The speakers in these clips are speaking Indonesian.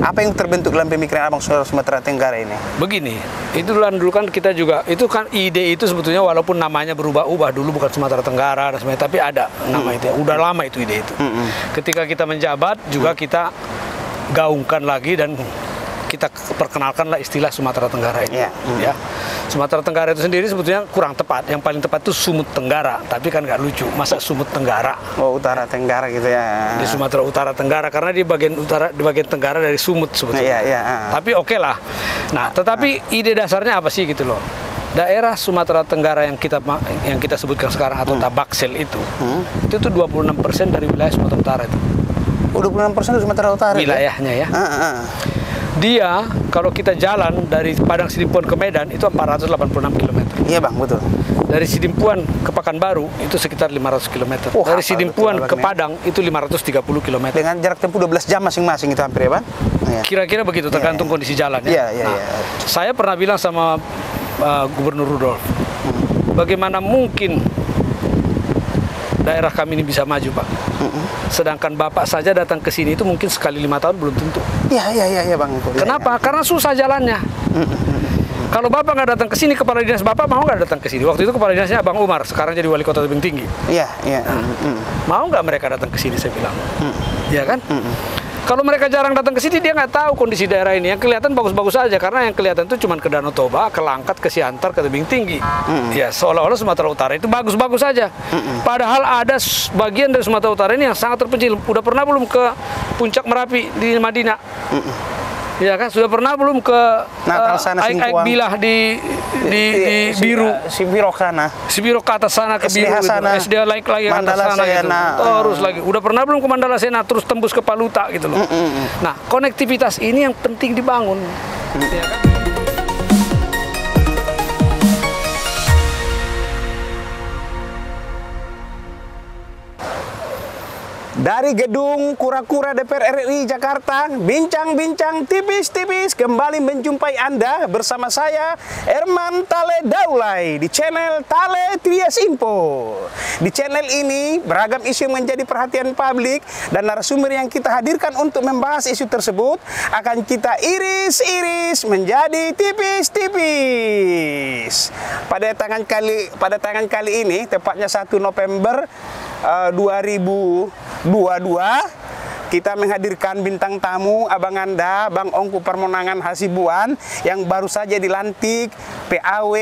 Apa yang terbentuk dalam pemikiran Abang soal Sumatera Tenggara ini? Begini, itu dulu kan kita juga, itu kan ide itu sebetulnya walaupun namanya berubah-ubah, dulu bukan Sumatera Tenggara dan sebagainya, tapi ada nama itu, udah lama itu ide itu. Ketika kita menjabat juga kita gaungkan lagi dan kita perkenalkanlah istilah Sumatera Tenggara ini. Ya. Sumatera Tenggara itu sendiri sebetulnya kurang tepat. Yang paling tepat itu Sumut Tenggara, tapi kan nggak lucu. Masa Sumut Tenggara? Oh, Utara Tenggara gitu ya. Di Sumatera Utara Tenggara karena di bagian utara, di bagian tenggara dari Sumut sebetulnya. Tapi oke lah. Nah, tetapi ide dasarnya apa sih gitu loh? Daerah Sumatera Tenggara yang kita sebutkan sekarang atau Tabaksel itu tuh 26% dari wilayah Sumatera Utara itu. 26% dari Sumatera Utara wilayahnya ya. Dia kalau kita jalan dari Padang Sidimpuan ke Medan itu 486 km. Iya Bang, betul. Dari Sidimpuan ke Pekanbaru itu sekitar 500 km. Dari Sidimpuan ke Padang itu 530 km. Dengan jarak tempuh 12 jam masing-masing itu hampir ya Bang? Kira-kira begitu, tergantung kondisi jalan ya. Saya pernah bilang sama Gubernur Rudolf, bagaimana mungkin daerah kami ini bisa maju Pak? Sedangkan Bapak saja datang ke sini itu mungkin sekali 5 tahun belum tentu. Iya Bang. Kenapa? Karena susah jalannya. Kalau Bapak nggak datang ke sini, kepala dinas Bapak mau nggak datang ke sini? Waktu itu kepala dinasnya Abang Umar, sekarang jadi wali kota Tebing Tinggi. Iya. Mau nggak mereka datang ke sini? Saya bilang, ya kan? Kalau mereka jarang datang ke sini, dia nggak tahu kondisi daerah ini. Yang kelihatan bagus-bagus saja, karena yang kelihatan itu cuma ke Danau Toba, ke Langkat, ke Siantar, ke Tebing Tinggi. Ya, seolah-olah Sumatera Utara itu bagus-bagus saja. Padahal ada bagian dari Sumatera Utara ini yang sangat terpencil. Udah pernah belum ke Puncak Merapi di Madinah? Ya kan, sudah pernah belum ke Aik Bilah di Biru, Sibirok sana, Sibirok ke atas sana ke Biru, SD lagi ke atas sana gitu. Terus lagi, udah pernah belum ke Mandala Sena, terus tembus ke Paluta gitu loh. Nah, konektivitas ini yang penting dibangun. Ya kan? Dari gedung Kura-Kura DPR RI Jakarta, bincang-bincang tipis-tipis kembali menjumpai Anda bersama saya, Herman Tale Daulay, di channel Tale Trias Info. Di channel ini, beragam isu menjadi perhatian publik dan narasumber yang kita hadirkan untuk membahas isu tersebut akan kita iris-iris menjadi tipis-tipis. Pada tangan kali ini, tepatnya 1 November 2022, kita menghadirkan bintang tamu Abang Anda, Bang Ongku Permonangan Hasibuan, yang baru saja dilantik PAW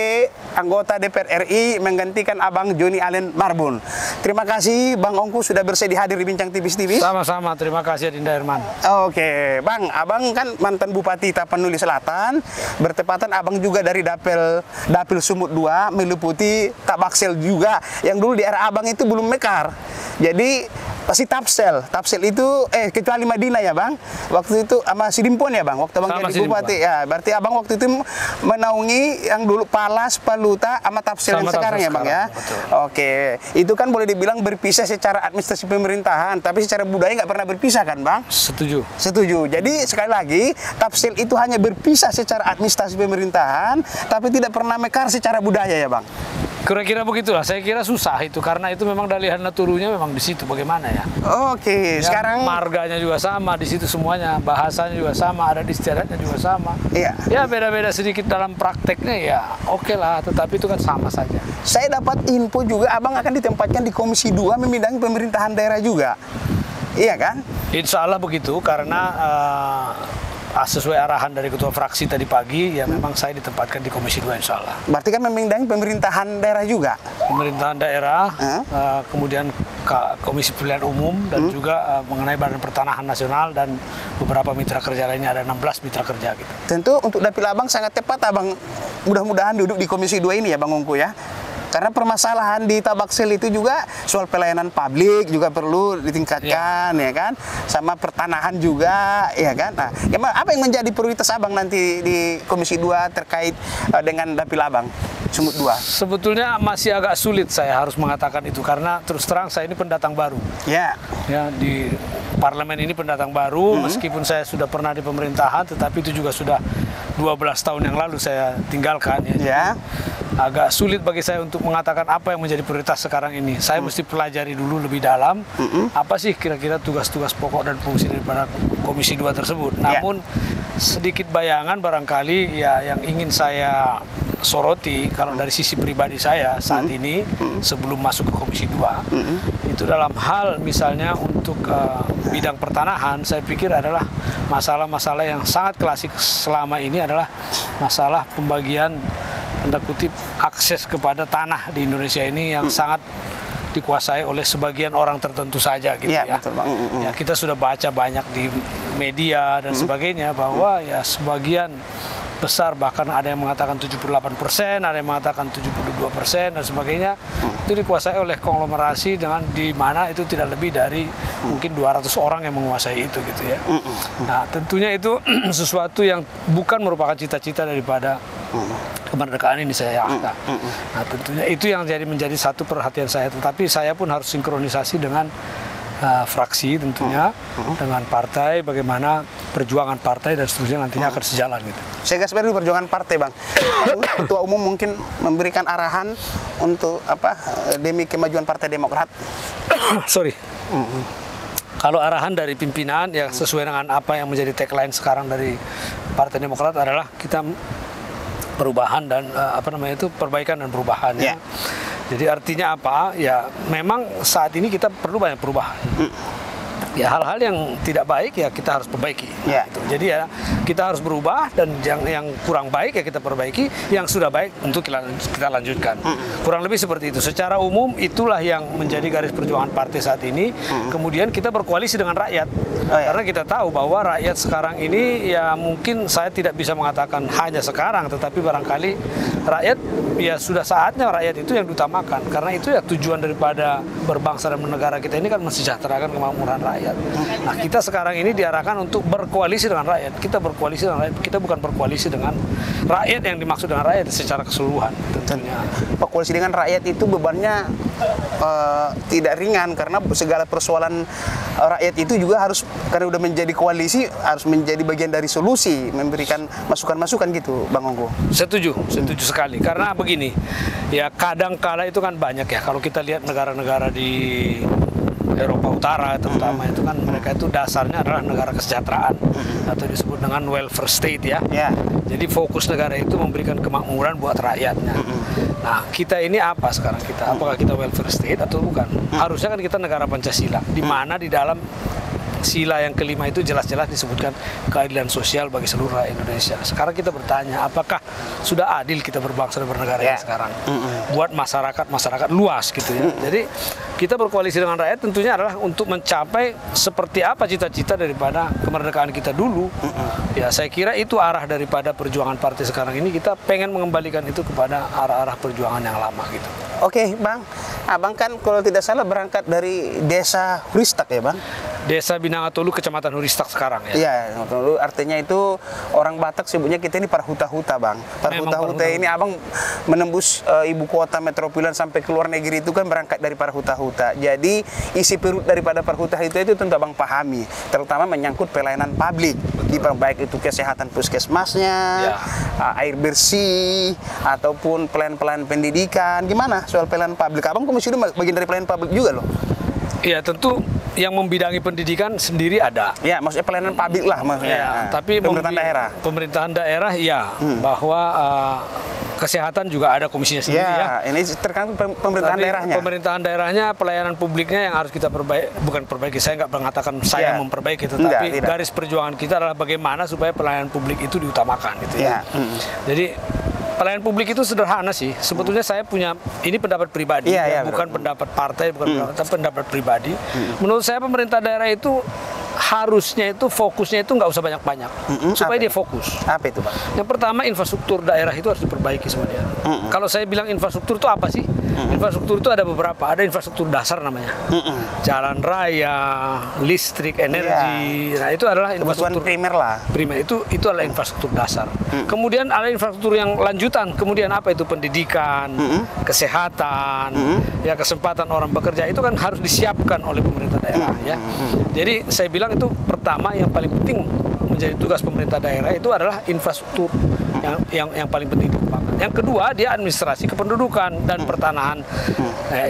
anggota DPR RI menggantikan Abang Joni Allen Marbun. Terima kasih Bang Ongku sudah bersedia hadir di Bincang Tipis-Tipis. Sama-sama, terima kasih Dinda Herman. Oke, Bang, Abang kan mantan Bupati Tapanuli Selatan, bertepatan Abang juga dari Dapil Sumut 2, meliputi Tabaksel juga, yang dulu di era Abang itu belum mekar. Jadi pasti Tapsel itu kecuali Madinah ya Bang. Waktu itu sama Sidimpuan ya Bang. Waktu Abang jadi Bupati ya. Berarti Abang waktu itu menaungi yang dulu Palas, Paluta sama Tapsel yang sekarang ya Bang ya. Betul. Oke. Itu kan boleh dibilang berpisah secara administrasi pemerintahan, tapi secara budaya nggak pernah berpisah kan Bang? Setuju. Jadi sekali lagi Tapsel itu hanya berpisah secara administrasi pemerintahan, tapi tidak pernah mekar secara budaya ya Bang. Kira-kira begitulah. Saya kira susah itu karena itu memang dalihan naturunya memang di situ bagaimana ya. Oke, ya, sekarang marganya juga sama di situ semuanya, bahasanya juga sama, ada istiadatnya juga sama. Iya. Ya beda-beda sedikit dalam prakteknya ya oke lah, tetapi itu kan sama saja. Saya dapat info juga Abang akan ditempatkan di Komisi 2 membidangi pemerintahan daerah juga. Iya kan? Insya Allah begitu karena sesuai arahan dari ketua fraksi tadi pagi, ya memang saya ditempatkan di Komisi 2 insya Allah. Berarti kan membidangi pemerintahan daerah juga? Pemerintahan daerah, kemudian Komisi Pemilihan Umum, dan juga mengenai Badan Pertanahan Nasional dan beberapa mitra kerja lainnya, ada 16 mitra kerja gitu. Tentu untuk dapil Abang sangat tepat Abang mudah-mudahan duduk di Komisi 2 ini ya Bang Ongku ya. Karena permasalahan di Tabaksel itu juga soal pelayanan publik juga perlu ditingkatkan ya kan, sama pertanahan juga ya kan. Nah, apa yang menjadi prioritas Abang nanti di Komisi 2 terkait dengan dapil Abang Sumut 2? Sebetulnya masih agak sulit saya harus mengatakan itu karena terus terang saya ini pendatang baru. Ya, di parlemen ini pendatang baru, meskipun saya sudah pernah di pemerintahan, tetapi itu juga sudah 12 tahun yang lalu saya tinggalkan ya. agak sulit bagi saya untuk mengatakan apa yang menjadi prioritas sekarang ini. Saya mesti pelajari dulu lebih dalam apa sih kira-kira tugas-tugas pokok dan fungsi daripada Komisi 2 tersebut. Namun sedikit bayangan barangkali ya yang ingin saya soroti kalau dari sisi pribadi saya saat ini sebelum masuk ke Komisi 2 itu dalam hal misalnya untuk bidang pertanahan, saya pikir adalah masalah-masalah yang sangat klasik selama ini adalah masalah pembagian tanda kutip akses kepada tanah di Indonesia ini yang sangat dikuasai oleh sebagian orang tertentu saja gitu ya. Betul, Bang. Ya, kita sudah baca banyak di media dan sebagainya bahwa ya sebagian besar, bahkan ada yang mengatakan 78%, ada yang mengatakan 72% dan sebagainya, itu dikuasai oleh konglomerasi dengan di mana itu tidak lebih dari mungkin 200 orang yang menguasai itu gitu ya. Nah, tentunya itu sesuatu yang bukan merupakan cita-cita daripada kemerdekaan ini saya yakin. Nah, tentunya itu yang menjadi satu perhatian saya, tetapi saya pun harus sinkronisasi dengan fraksi tentunya dengan partai, bagaimana perjuangan partai dan seterusnya nantinya akan sejalan gitu. Saya garis dulu perjuangan partai, Bang. Ketua Umum mungkin memberikan arahan untuk apa demi kemajuan Partai Demokrat. Sorry. Kalau arahan dari pimpinan ya sesuai dengan apa yang menjadi tagline sekarang dari Partai Demokrat adalah kita perubahan dan perbaikan dan perubahan ya. Jadi artinya apa? Ya memang saat ini kita perlu banyak perubahan. Ya hal-hal yang tidak baik ya kita harus perbaiki. Gitu. Jadi ya kita harus berubah dan yang kurang baik ya kita perbaiki, yang sudah baik untuk kita lanjutkan. Kurang lebih seperti itu. Secara umum itulah yang menjadi garis perjuangan partai saat ini. Kemudian kita berkoalisi dengan rakyat. Karena kita tahu bahwa rakyat sekarang ini ya mungkin saya tidak bisa mengatakan hanya sekarang, tetapi barangkali rakyat ya sudah saatnya rakyat itu yang diutamakan. Karena itu ya tujuan daripada berbangsa dan bernegara kita ini kan mensejahterakan kemakmuran rakyat. Nah, kita sekarang ini diarahkan untuk berkoalisi dengan rakyat. Kita berkoalisi dengan rakyat. Kita bukan berkoalisi dengan rakyat yang dimaksud dengan rakyat secara keseluruhan. Tentunya. Berkoalisi dengan rakyat itu bebannya tidak ringan karena segala persoalan rakyat itu juga harus, karena udah menjadi koalisi, harus menjadi bagian dari solusi, memberikan masukan-masukan gitu, Bang Ongko. Setuju sekali. Karena begini, ya kadang kala itu kan banyak ya. Kalau kita lihat negara-negara di Eropa Utara terutama itu kan mereka itu dasarnya adalah negara kesejahteraan atau disebut dengan welfare state ya. Jadi fokus negara itu memberikan kemakmuran buat rakyatnya. Nah, kita ini apa sekarang kita? Apakah kita welfare state atau bukan? Harusnya kan kita negara Pancasila, di mana di dalam sila yang kelima itu jelas-jelas disebutkan keadilan sosial bagi seluruh rakyat Indonesia. Sekarang kita bertanya, apakah sudah adil kita berbangsa dan bernegara sekarang? Buat masyarakat luas gitu ya. Jadi kita berkoalisi dengan rakyat tentunya adalah untuk mencapai seperti apa cita-cita daripada kemerdekaan kita dulu. Ya saya kira itu arah daripada perjuangan partai sekarang ini, kita pengen mengembalikan itu kepada arah-arah perjuangan yang lama gitu. Oke, Bang. Abang kan kalau tidak salah berangkat dari desa Huristak ya, Bang? Desa Binangatolu, Kecamatan Huristak sekarang ya. Iya, artinya itu orang Batak sebutnya kita ini Parhuta-Huta, Bang. Parhuta-Huta ini Abang menembus ibu kota metropolitan sampai ke luar negeri itu kan berangkat dari Parhuta-Huta. Jadi isi perut daripada Parhuta-Huta itu tentu Abang pahami, terutama menyangkut pelayanan publik, baik itu kesehatan puskesmasnya, air bersih, ataupun pelayanan pendidikan. Gimana soal pelayanan publik? Abang Komisi 2 bagian dari pelayanan publik juga loh. Iya, tentu yang membidangi pendidikan sendiri ada. Ya, maksudnya pelayanan publik lah maksudnya. Ya, tapi pemerintahan daerah ya, bahwa kesehatan juga ada komisinya sendiri ya. Ini terkait pemerintahan daerahnya. Pemerintahan daerahnya, pelayanan publiknya yang harus kita perbaiki. Saya nggak mengatakan saya memperbaiki, tetapi garis perjuangan kita adalah bagaimana supaya pelayanan publik itu diutamakan gitu ya. Jadi pelayanan publik itu sederhana sih. Sebetulnya saya punya, ini pendapat pribadi, bukan pendapat partai, bukan pendapat pribadi. Menurut saya pemerintah daerah itu harusnya itu fokusnya itu nggak usah banyak-banyak, supaya dia fokus. Apa itu, Pak? Yang pertama, infrastruktur daerah itu harus diperbaiki semuanya. Kalau saya bilang infrastruktur itu apa sih? Infrastruktur itu ada beberapa. Ada infrastruktur dasar namanya, jalan raya, listrik, energi. Nah itu adalah infrastruktur primer lah. Primer itu adalah infrastruktur dasar. Kemudian ada infrastruktur yang lanjutan. Kemudian apa itu? Pendidikan, kesehatan, ya kesempatan orang bekerja itu kan harus disiapkan oleh pemerintah daerah ya. Jadi saya bilang itu pertama yang paling penting menjadi tugas pemerintah daerah itu adalah infrastruktur. yang paling penting dikembangkan. Yang kedua, dia administrasi kependudukan dan pertanahan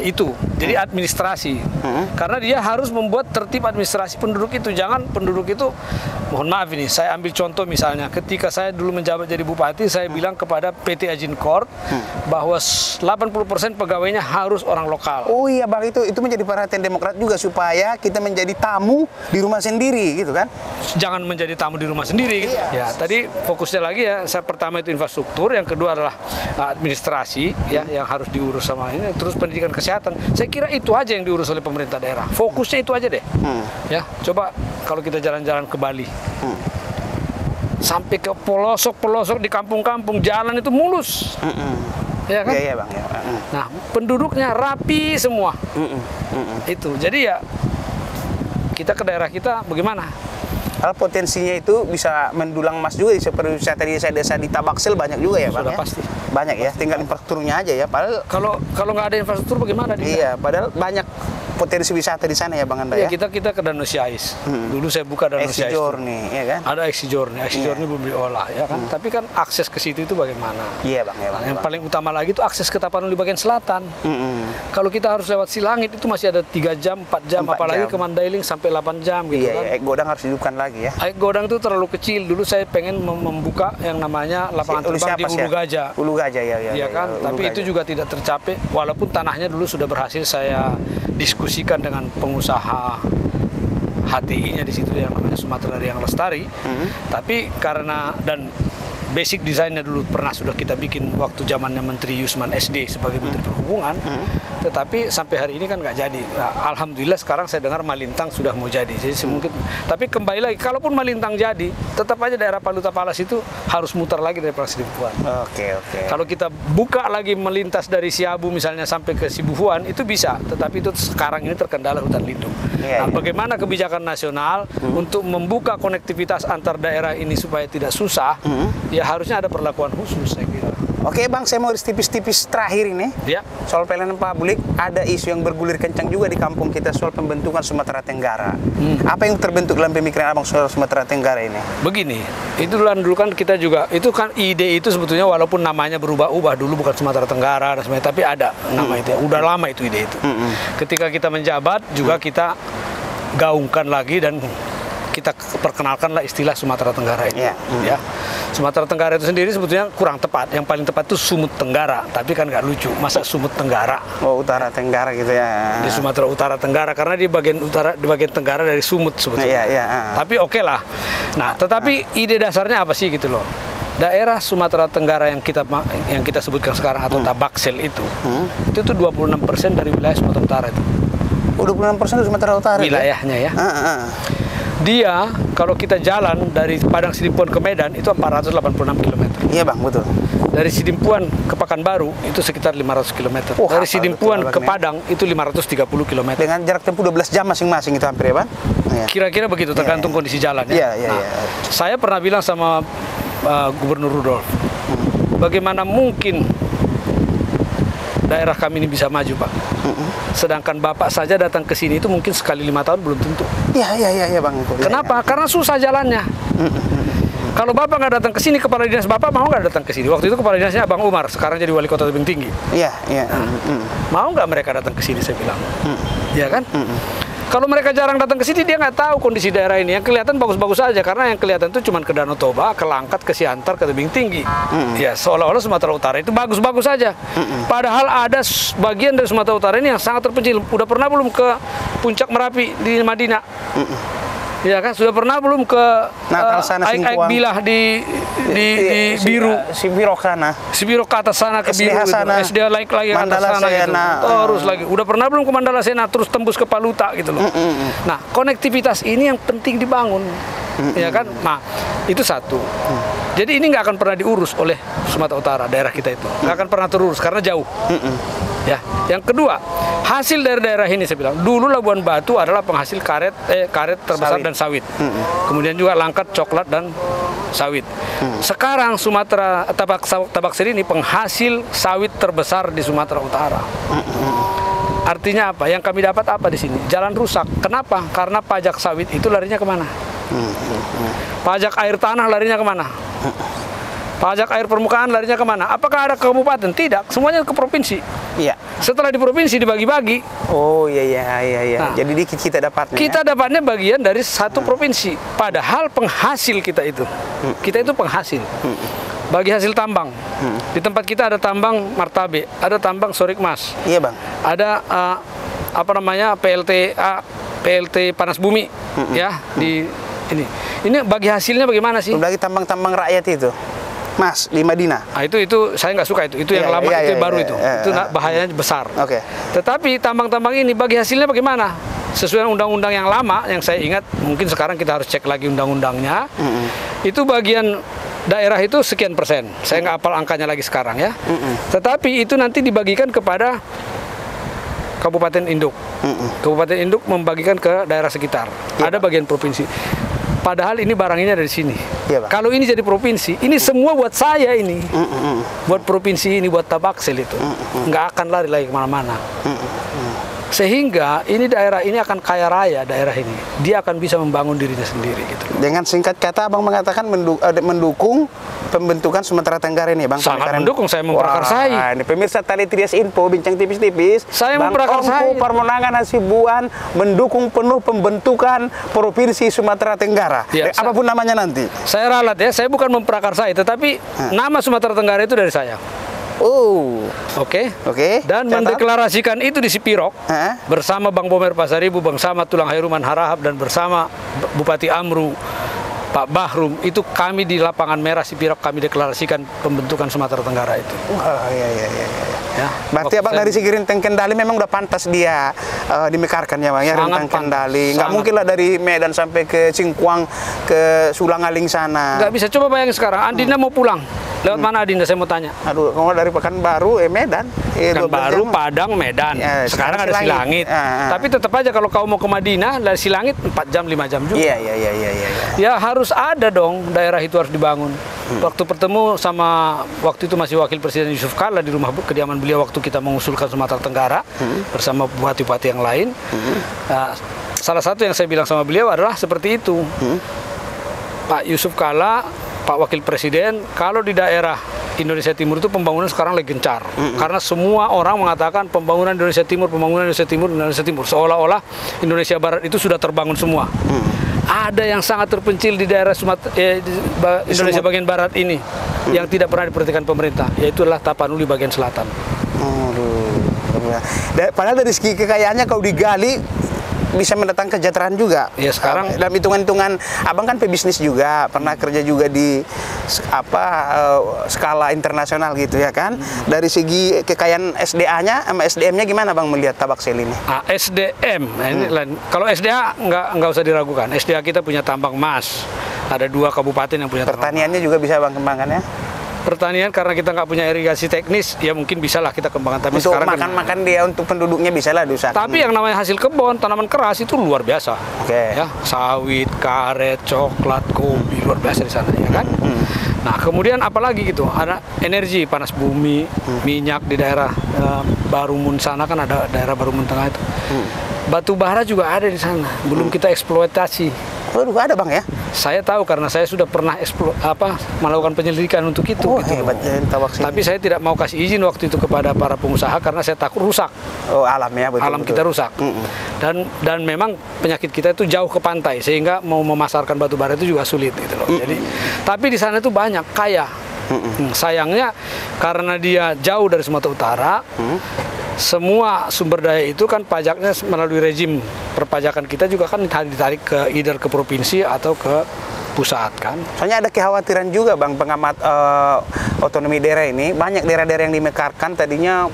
itu. Jadi administrasi. Karena dia harus membuat tertib administrasi penduduk itu. Jangan penduduk itu, mohon maaf ini, saya ambil contoh misalnya, ketika saya dulu menjabat jadi bupati, saya bilang kepada PT Agincourt bahwa 80% pegawainya harus orang lokal. Oh iya Bang, itu menjadi perhatian Demokrat juga, supaya kita menjadi tamu di rumah sendiri gitu kan. Jangan menjadi tamu di rumah sendiri. Gitu. Ya, tadi fokusnya lagi ya, saya pertama itu infrastruktur, yang kedua adalah administrasi ya, yang harus diurus sama ini, terus pendidikan kesehatan. Saya kira itu aja yang diurus oleh pemerintah daerah. Fokusnya itu aja deh. Ya, coba kalau kita jalan-jalan ke Bali. Sampai ke pelosok-pelosok di kampung-kampung, jalan itu mulus. Ya kan? Iya Bang. Ya. Nah, penduduknya rapi semua. Itu. Jadi ya kita ke daerah kita bagaimana? Kalau potensinya itu bisa mendulang emas juga, seperti wisata di desa-desa di Tabaksel banyak juga ya Bang. Sudah ya? pasti. Banyak ya, tinggal infrastrukturnya aja ya. Padahal Kalau nggak ada infrastruktur bagaimana? iya, padahal banyak potensi wisata di sana ya Bang Anda ya. Kita ke Danau Siais. Dulu saya buka Danau Siais. Exijorni, ya kan? Ada Exijorni belum diolah ya kan. Tapi kan akses ke situ itu bagaimana? Iya Bang, ya Bang. Yang paling utama lagi itu akses ke Tapanuli bagian selatan. Kalau kita harus lewat Silangit itu masih ada 3 jam, 4 jam, 4 apalagi jam. ke Mandailing sampai 8 jam gitu Iya, kan. Ek Godang harus dihidupkan lagi ya. Ek Godang itu terlalu kecil. Dulu saya pengen membuka yang namanya lapangan terbang di Ulu Gajah. Ulu Gajah ya. Iya kan, tapi itu juga tidak tercapai. Walaupun tanahnya dulu sudah berhasil saya diskusikan dengan pengusaha HTI-nya di situ yang namanya Sumatera Riang Lestari. Tapi karena dan basic desainnya dulu pernah sudah kita bikin waktu zamannya Menteri Yusman SD sebagai Menteri Perhubungan, tetapi sampai hari ini kan nggak jadi. Nah, alhamdulillah sekarang saya dengar Malintang sudah mau jadi. Jadi mungkin, tapi kembali lagi, kalaupun Malintang jadi, tetap aja daerah Palu Tapalas itu harus muter lagi dari Sidimpuan. Oke. Kalau kita buka lagi melintas dari Siabu misalnya sampai ke Sibuhuan itu bisa, tetapi itu sekarang ini terkendala hutan lindung. Bagaimana kebijakan nasional untuk membuka konektivitas antar daerah ini supaya tidak susah? Ya harusnya ada perlakuan khusus saya kira. Oke Bang, saya mau tipis-tipis terakhir ini. Ya. Soal pelayanan publik, ada isu yang bergulir kencang juga di kampung kita soal pembentukan Sumatera Tenggara. Apa yang terbentuk dalam pemikiran Abang soal Sumatera Tenggara ini? Begini, itu dulu kan kita juga, itu kan ide itu sebetulnya walaupun namanya berubah-ubah, dulu bukan Sumatera Tenggara dan sebagainya, tapi ada nama itu ya. Udah lama itu ide itu. Ketika kita menjabat juga kita gaungkan lagi dan kita perkenalkanlah istilah Sumatera Tenggara ini. Ya. Sumatera Tenggara itu sendiri sebetulnya kurang tepat. Yang paling tepat itu Sumut Tenggara, tapi kan nggak lucu. Masa Sumut Tenggara? Oh, Utara Tenggara gitu ya. Di Sumatera Utara Tenggara karena di bagian utara, di bagian tenggara dari Sumut sebetulnya. Tapi oke lah. Nah, tetapi ide dasarnya apa sih gitu loh? Daerah Sumatera Tenggara yang kita sebutkan sekarang atau Tabaksel itu tuh 26% dari wilayah Sumatera Utara itu. 26% dari Sumatera Utara wilayahnya ya. Dia kalau kita jalan dari Padang Sidimpuan ke Medan itu 486 km. Iya Bang, betul. Dari Sidimpuan ke Pekanbaru itu sekitar 500 km. Dari Sidimpuan ke Padang itu 530 km. Dengan jarak tempuh 12 jam masing-masing itu hampir ya Bang? Kira-kira begitu tergantung kondisi jalan ya. Saya pernah bilang sama Gubernur Rudolf, bagaimana mungkin daerah kami ini bisa maju Pak? Sedangkan Bapak saja datang ke sini itu mungkin sekali 5 tahun belum tentu. Iya Bang. Kenapa? Karena susah jalannya. Kalau Bapak nggak datang ke sini, kepala dinas Bapak mau nggak datang ke sini? Waktu itu kepala dinasnya Bang Umar, sekarang jadi wali kota Tebing Tinggi. Iya. Mau nggak mereka datang ke sini, saya bilang. Iya kan? Kalau mereka jarang datang ke sini, dia nggak tahu kondisi daerah ini. Yang kelihatan bagus-bagus saja, karena yang kelihatan itu cuma ke Danau Toba, ke Langkat, ke Siantar, ke Tebing Tinggi. Ya, seolah-olah Sumatera Utara itu bagus-bagus saja. Padahal ada bagian dari Sumatera Utara ini yang sangat terpencil. Udah pernah belum ke Puncak Merapi di Madinah? Ya kan, sudah pernah belum ke Aik Bilah di Biru, Sibirok sana. Sibirok ke atas sana ke Biru, SD lagi ke atas sana gitu. Terus lagi, udah pernah belum ke Mandala Sena, terus tembus ke Paluta gitu loh. Nah, konektivitas ini yang penting dibangun, ya kan? Nah, itu satu. Jadi ini nggak akan pernah diurus oleh Sumatera Utara, daerah kita itu nggak akan pernah terurus karena jauh. Ya, yang kedua, hasil dari daerah ini saya bilang, dulu Labuan Batu adalah penghasil karet terbesar dan sawit. Kemudian juga Langkat, coklat dan sawit. Sekarang Sumatera Tabaksel ini penghasil sawit terbesar di Sumatera Utara. Artinya apa? Yang kami dapat apa di sini? Jalan rusak. Kenapa? Karena pajak sawit itu larinya kemana? Pajak air tanah larinya kemana? Pajak air permukaan larinya kemana? Apakah ada ke kabupaten? Tidak, semuanya ke provinsi. Iya. Setelah di provinsi dibagi-bagi. Oh iya. Nah, Jadi dikit kita dapatnya. kita dapatnya bagian dari satu provinsi. Padahal penghasil kita itu. Kita itu penghasil. Bagi hasil tambang. Di tempat kita ada tambang martabe, ada tambang sorikmas. Iya bang. Ada PLT panas bumi ya di ini. Ini bagi hasilnya bagaimana sih? Lagi tambang-tambang rakyat itu. Mas, di Madinah. Nah, itu saya nggak suka itu. Itu yang lama, itu yang baru itu. Itu bahayanya besar. Oke. Tetapi tambang-tambang ini bagi hasilnya bagaimana? Sesuai undang-undang yang lama yang saya ingat, mungkin sekarang kita harus cek lagi undang-undangnya. Itu bagian daerah itu sekian persen. Saya nggak hafal angkanya lagi sekarang ya. Tetapi itu nanti dibagikan kepada Kabupaten Induk. Kabupaten Induk membagikan ke daerah sekitar. Ada bagian provinsi. Padahal ini barang ini ada di sini. Iya, Bang. Kalau ini jadi provinsi, ini semua buat saya ini. Buat provinsi ini, buat Tabaksel itu. Nggak akan lari lagi kemana-mana. Sehingga ini daerah ini akan kaya raya, daerah ini. Dia akan bisa membangun dirinya sendiri gitu. Dengan singkat kata Abang mengatakan mendukung pembentukan Sumatera Tenggara ini Bang. Sangat mendukung, saya memprakarsai. Wah, ini pemirsa Tali Trias Info, bincang tipis-tipis. Saya Bang memprakarsai. Ongko Parmonangan Hasibuan mendukung penuh pembentukan Provinsi Sumatera Tenggara. Ya, Apapun namanya nanti. Saya ralat ya, saya bukan memprakarsai, tetapi nama Sumatera Tenggara itu dari saya. Oh. Oke. Dan Catat. mendeklarasikan itu di Sipirok bersama Bang Bomer Pasaribu, bersama Tulang Hairuman Harahap, dan bersama Bupati Amru Pak Bahrum. Itu kami di lapangan merah Sipirok kami deklarasikan pembentukan Sumatera Tenggara itu. Wah, iya. Ya, Berarti Abang dari segi Rintang Kendali memang udah pantas dia dimekarkan ya Bang ya, Rintang Kendali. Nggak mungkin lah dari Medan sampai ke Cingkuang, ke Sulangaling sana. Nggak bisa. Coba bayangin sekarang, Andina mau pulang. Lewat mana Adinda, saya mau tanya? Aduh, kalau dari Pekanbaru, Medan. Pekanbaru, Padang, Medan. Ya, sekarang ada Silangit. Tapi tetap aja kalau kau mau ke Madinah, dari Silangit 4 jam, 5 jam juga. Iya. Ya harus ada dong, daerah itu harus dibangun. Waktu bertemu sama, waktu itu masih Wakil Presiden Yusuf Kalla di rumah kediaman beliau waktu kita mengusulkan Sumatera Tenggara bersama bupati-bupati yang lain. Salah satu yang saya bilang sama beliau adalah seperti itu. Pak Yusuf Kalla, Pak Wakil Presiden, kalau di daerah Indonesia Timur itu pembangunan sekarang lagi gencar. Karena semua orang mengatakan pembangunan Indonesia Timur, Indonesia Timur. Seolah-olah Indonesia Barat itu sudah terbangun semua. Ada yang sangat terpencil di daerah Indonesia bagian Barat ini yang tidak pernah diperhatikan pemerintah, yaitu adalah Tapanuli bagian selatan. Padahal dari segi kekayaannya kalau digali bisa mendatangkan kesejahteraan juga. Ya sekarang dalam hitungan-hitungan Abang kan pebisnis juga, pernah kerja juga di skala internasional gitu ya kan. Dari segi kekayaan SDA-nya sama SDM-nya gimana Bang melihat Tabaksel ini? SDM, ini lain. Kalau SDA nggak usah diragukan. SDA kita punya tambang emas. Ada 2 kabupaten yang punya tambang. Pertaniannya juga bisa Bang kembangkan ya? Pertanian karena kita nggak punya irigasi teknis, ya mungkin bisalah kita kembangkan. Tapi untuk sekarang makan dia untuk penduduknya bisa lah diusahakan. Tapi yang namanya hasil kebun, tanaman keras itu luar biasa. Oke. Ya, sawit, karet, coklat, kopi luar biasa di sana ya kan. Nah kemudian apalagi gitu, ada energi panas bumi, minyak di daerah Barumun sana kan ada daerah Barumun Tengah itu. Batu bara juga ada di sana, belum kita eksploitasi. Waduh, ada Bang ya? Saya tahu karena saya sudah pernah melakukan penyelidikan untuk itu. Oh, gitu. hebat ya, Tapi saya tidak mau kasih izin waktu itu kepada para pengusaha karena saya takut rusak. Oh, alam ya, betul. Alam kita rusak. Dan memang penyakit kita itu jauh ke pantai sehingga mau memasarkan batu bara itu juga sulit gitu loh. Jadi tapi di sana itu banyak kaya. Sayangnya karena dia jauh dari Sumatera Utara, semua sumber daya itu kan pajaknya melalui rezim perpajakan kita juga kan ditarik ke either ke provinsi atau ke pusat kan. Soalnya ada kekhawatiran juga Bang, pengamat otonomi daerah ini, banyak daerah-daerah yang dimekarkan tadinya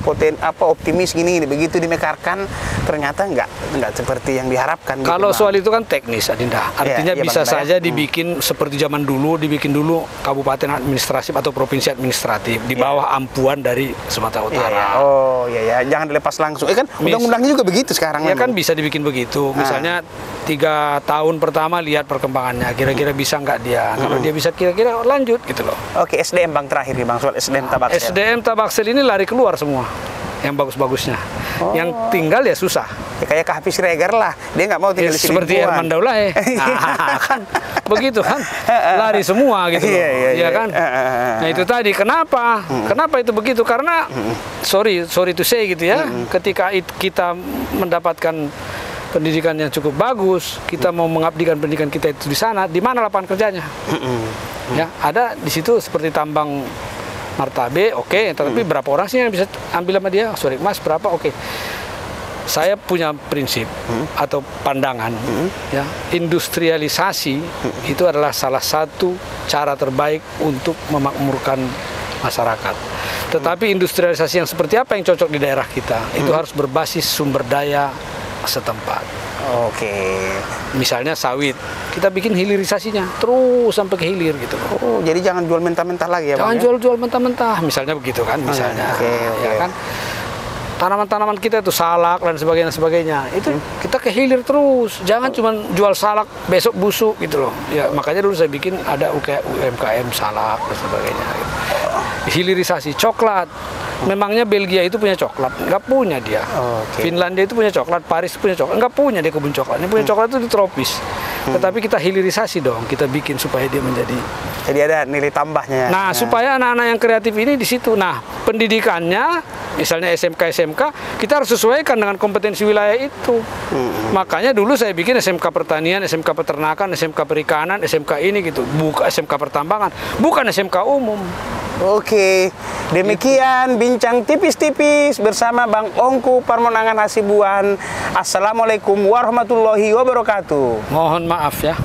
optimis gini begitu dimekarkan ternyata nggak seperti yang diharapkan. Kalau gitu, soal itu kan teknis Adinda, artinya iya, bisa Bang, saja dibikin seperti zaman dulu, dibikin dulu kabupaten administratif atau provinsi administratif di bawah ampuan dari Sumatera Utara. Oh iya, jangan dilepas langsung. Kan undang-undangnya juga begitu sekarang. Ya kan bisa dibikin begitu. Misalnya 3 tahun pertama lihat perkembangannya, kira-kira bisa nggak dia. Kalau dia bisa kira-kira lanjut gitu loh. Oke, SDM Bang terakhir nih Bang, soal SDM Tabaksel. SDM Tabaksel ini lari keluar semua yang bagus-bagusnya. Yang tinggal ya susah. Ya, kayak ke Hafiz Regar lah, dia nggak mau tinggal di sini. Seperti Herman Daulay. Nah, kan begitu kan, lari semua gitu loh. Iya kan. Nah itu tadi kenapa itu begitu, karena sorry to say gitu ya, ketika kita mendapatkan pendidikan yang cukup bagus, kita mau mengabdikan pendidikan kita itu di sana, di mana lapangan kerjanya? Ya, ada di situ seperti tambang martabe, oke, tapi berapa orang sih yang bisa ambil sama dia? Sorry Mas, berapa? Oke. Saya punya prinsip atau pandangan, ya, industrialisasi itu adalah salah satu cara terbaik untuk memakmurkan masyarakat. Tetapi industrialisasi yang seperti apa yang cocok di daerah kita? Itu harus berbasis sumber daya setempat. Oke. Misalnya sawit, kita bikin hilirisasinya terus sampai ke hilir gitu. Oh, jadi jangan jual mentah-mentah lagi ya, Jangan Bang? jual-jual mentah-mentah, misalnya begitu kan, misalnya. Oke. Ya kan? Tanaman-tanaman kita itu salak dan sebagainya, itu kita ke hilir terus. Jangan cuma jual salak besok busuk gitu loh. Ya makanya dulu saya bikin ada UMKM salak dan sebagainya. Gitu. Hilirisasi coklat. Memangnya Belgia itu punya coklat? Nggak punya dia. Finlandia itu punya coklat, Paris punya coklat, nggak punya dia kebun coklat. Yang punya coklat itu di tropis. Tetapi kita hilirisasi dong, kita bikin supaya dia menjadi. Jadi ada nilai tambahnya. Nah, supaya anak-anak yang kreatif ini di situ. Nah, pendidikannya, misalnya SMK, kita harus sesuaikan dengan kompetensi wilayah itu. Makanya dulu saya bikin SMK Pertanian, SMK Peternakan, SMK Perikanan, SMK ini gitu. Bukan SMK Pertambangan, bukan SMK umum. Oke, demikian bincang tipis-tipis bersama Bang Ongku Parmonangan Hasibuan. Assalamualaikum warahmatullahi wabarakatuh. Mohon maaf ya.